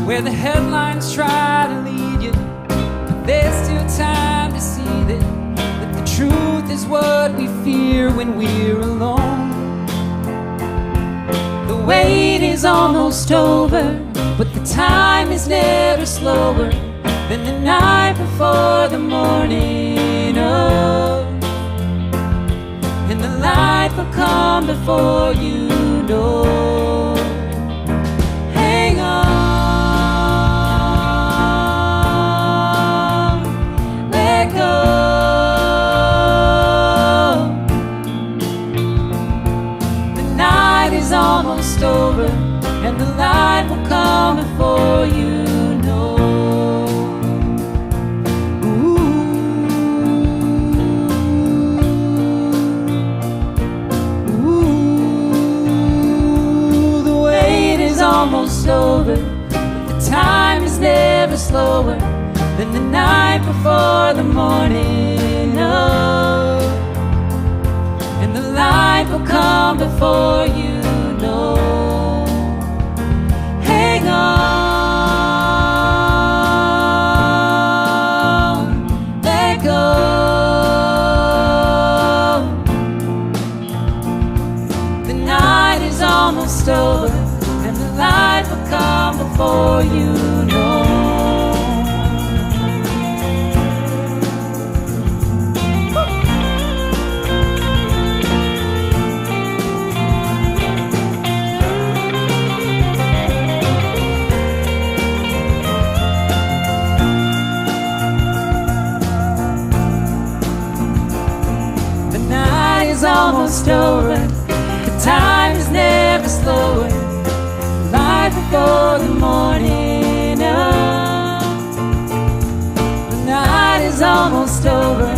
where the headlines try to lead you, but there's still time to see that the truth is what we fear when we're alone. The wait is almost over, but the time is never slower than the night before the morning of. And the light will come before you know. Hang on, let go. The night is almost over, and the light will come before you know. Almost over, but the time is never slower than the night before the morning of. And the light will come before you know. almost over. The time is never slowing. Light before the morning. The night is almost over,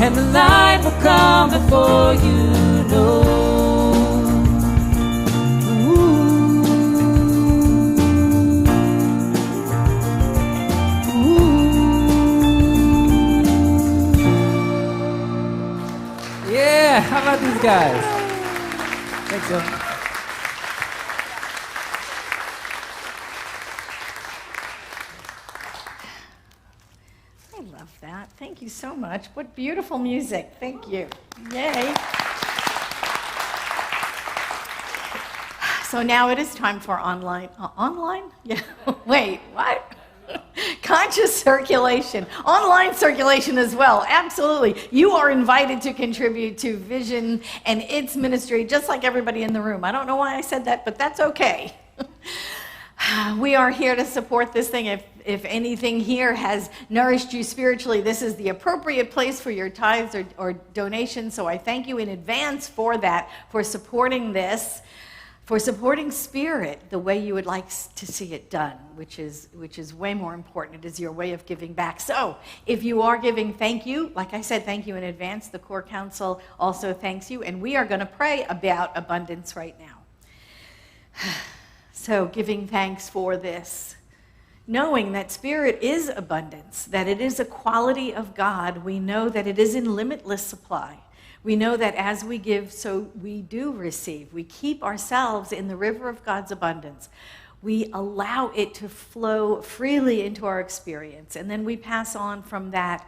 and the light will come before you know. Yeah, how about these guys? Thanks, Bill. I love that. Thank you so much. What beautiful music. Thank you. Yay. So now it is time for online. Online? Yeah. Wait, what? Conscious circulation. Online circulation as well. Absolutely. You are invited to contribute to Vision and its ministry, just like everybody in the room. I don't know why I said that, but that's okay. We are here to support this thing. If anything here has nourished you spiritually, this is the appropriate place for your tithes or donations. So I thank you in advance for that, for supporting this, for supporting Spirit the way you would like to see it done, which is way more important. It is your way of giving back. So if you are giving, thank you. Like I said, thank you in advance. The Core Council also thanks you. And we are going to pray about abundance right now. So giving thanks for this, knowing that Spirit is abundance, that it is a quality of God. We know that it is in limitless supply. We know that as we give, so we do receive. We keep ourselves in the river of God's abundance. We allow it to flow freely into our experience. And then we pass on from that,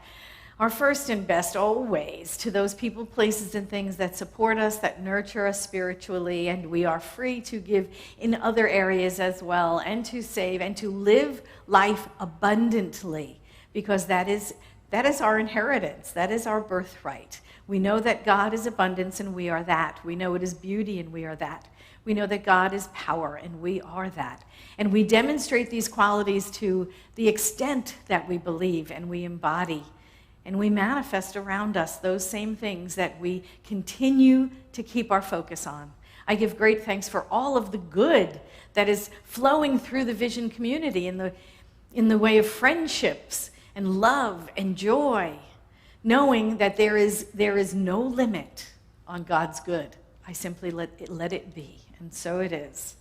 our first and best always, to those people, places, and things that support us, that nurture us spiritually. And we are free to give in other areas as well, and to save, and to live life abundantly, because that is our inheritance. That is our birthright. We know that God is abundance, and we are that. We know it is beauty, and we are that. We know that God is power, and we are that. And we demonstrate these qualities to the extent that we believe and we embody. And we manifest around us those same things that we continue to keep our focus on. I give great thanks for all of the good that is flowing through the Vision community in the way of friendships and love and joy, knowing that there is no limit on God's good. I simply let it be, and so it is.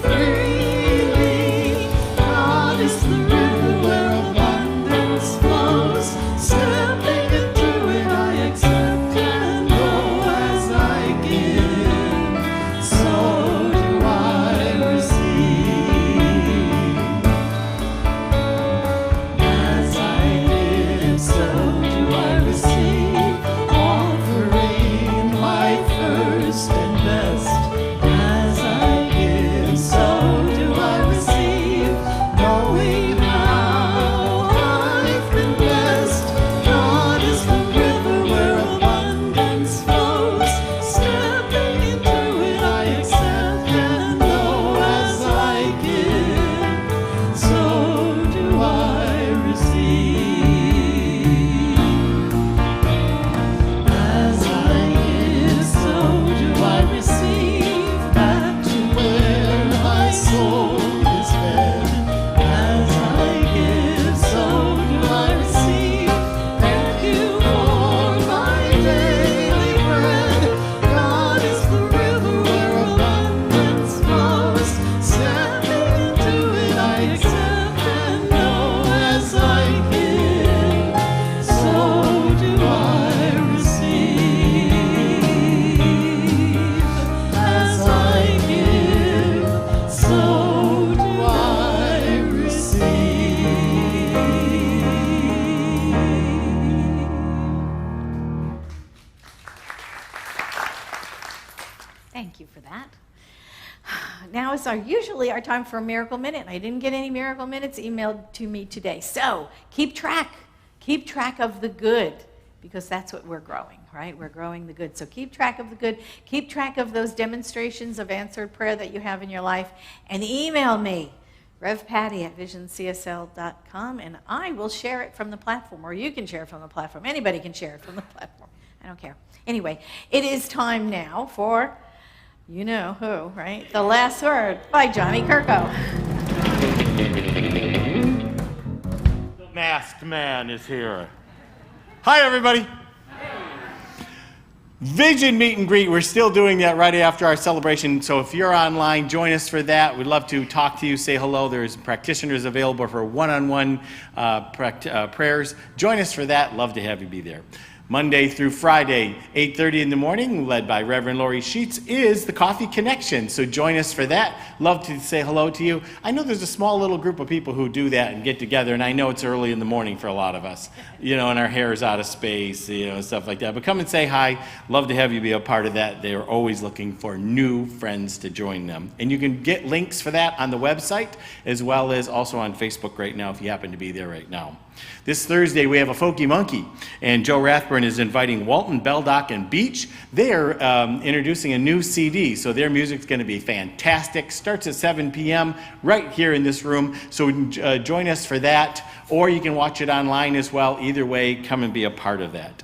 Freely that. Now is usually our time for a Miracle Minute. I didn't get any Miracle Minutes emailed to me today. So keep track of the good, because that's what we're growing, right? We're growing the good. So keep track of the good. Keep track of those demonstrations of answered prayer that you have in your life, and email me, revpatty@visioncsl.com, and I will share it from the platform, or you can share it from the platform. Anybody can share it from the platform. I don't care. Anyway, it is time now for you know who, right? The Last Word by Johnny Kirko. The masked man is here. Hi, everybody. Vision meet and greet. We're still doing that right after our celebration. So if you're online, join us for that. We'd love to talk to you, say hello. There's practitioners available for one-on-one prayers. Join us for that. Love to have you be there. Monday through Friday, 8:30 in the morning, led by Reverend Lori Sheets, is the Coffee Connection. So join us for that. Love to say hello to you. I know there's a small little group of people who do that and get together, and I know it's early in the morning for a lot of us, and our hair is out of space, stuff like that. But come and say hi. Love to have you be a part of that. They're always looking for new friends to join them. And you can get links for that on the website, as well as also on Facebook right now if you happen to be there right now. This Thursday, we have a Folky Monkey, and Joe Rathburn is inviting Walton, Beldock, and Beach. They are introducing a new CD, so their music's going to be fantastic. Starts at 7 p.m. right here in this room, so join us for that, or you can watch it online as well. Either way, come and be a part of that.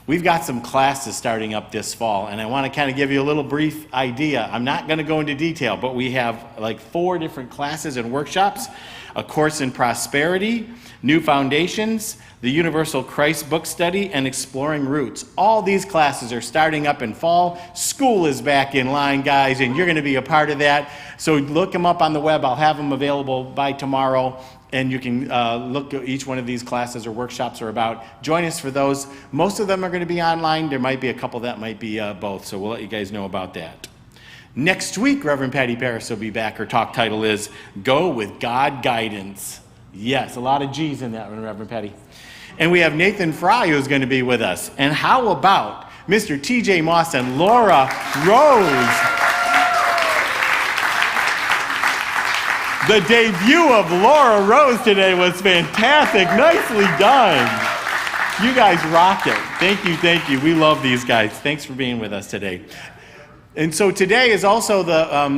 We've got some classes starting up this fall, and I want to kind of give you a little brief idea. I'm not going to go into detail, but we have like 4 different classes and workshops: a course in prosperity, New Foundations, the Universal Christ Book Study, and Exploring Roots. All these classes are starting up in fall. School is back in line, guys, and you're going to be a part of that. So look them up on the web. I'll have them available by tomorrow, and you can look at each one of these classes or workshops are about. Join us for those. Most of them are going to be online. There might be a couple that might be both, so we'll let you guys know about that. Next week, Reverend Patti Paris will be back. Her talk title is Go with God Guidance. Yes, a lot of G's in that one, Reverend Patti. And we have Nathan Fry who's going to be with us. And how about Mr. TJ Moss and Laura Rose? The debut of Laura Rose today was fantastic. Nicely done. You guys rock it. Thank you. We love these guys. Thanks for being with us today. And so today is also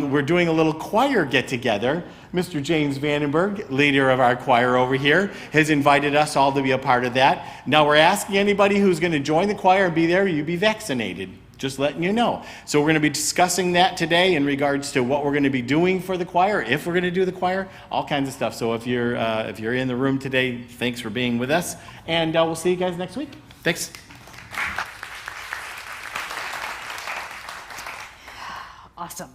we're doing a little choir get-together. Mr. James Vandenberg, leader of our choir over here, has invited us all to be a part of that. Now we're asking anybody who's going to join the choir and be there, you be vaccinated. Just letting you know. So we're going to be discussing that today in regards to what we're going to be doing for the choir, if we're going to do the choir, all kinds of stuff. So if you're in the room today, thanks for being with us, and we'll see you guys next week. Thanks. Awesome.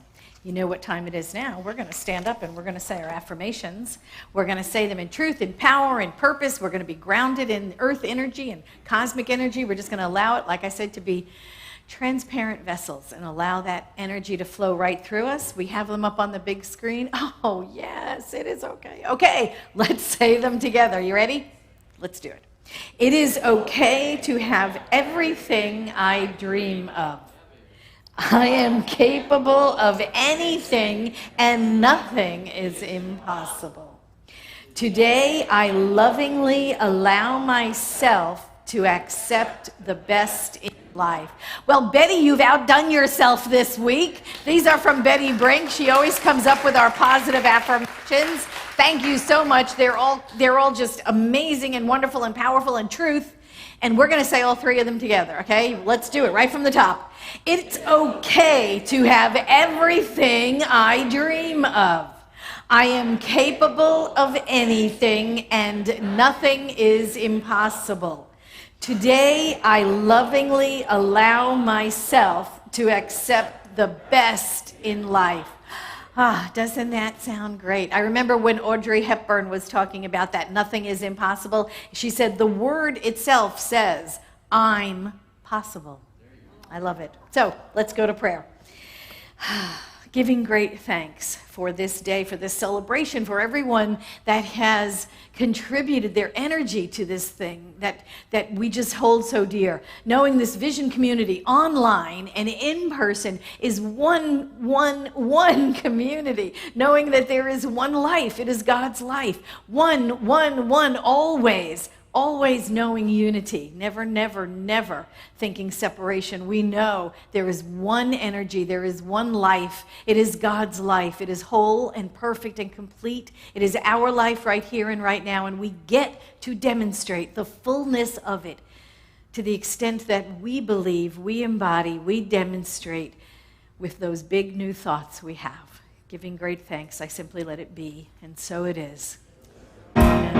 You know what time it is now. We're going to stand up and we're going to say our affirmations. We're going to say them in truth, in power, in purpose. We're going to be grounded in earth energy and cosmic energy. We're just going to allow it, like I said, to be transparent vessels and allow that energy to flow right through us. We have them up on the big screen. Oh, yes, it is okay. Okay, let's say them together. You ready? Let's do it. It is okay to have everything I dream of. I am capable of anything, and nothing is impossible. Today, I lovingly allow myself to accept the best in life. Well, Betty, you've outdone yourself this week. These are from Betty Brink. She always comes up with our positive affirmations. Thank you so much. They're all just amazing and wonderful and powerful and truth. And we're going to say all 3 of them together, okay? Let's do it right from the top. It's okay to have everything I dream of. I am capable of anything, and nothing is impossible. Today, I lovingly allow myself to accept the best in life. Doesn't that sound great? I remember when Audrey Hepburn was talking about that, nothing is impossible. She said the word itself says, I'm possible. I love it. So let's go to prayer. giving great thanks for this day, for this celebration, for everyone that has contributed their energy to this thing that we just hold so dear. Knowing this vision community online and in person is one community. Knowing that there is one life, it is God's life. One, always. Always knowing unity, never thinking separation. We know there is one energy, there is one life. It is God's life. It is whole and perfect and complete. It is our life right here and right now, and we get to demonstrate the fullness of it to the extent that we believe, we embody, we demonstrate with those big new thoughts we have. Giving great thanks, I simply let it be, and so it is. Amen.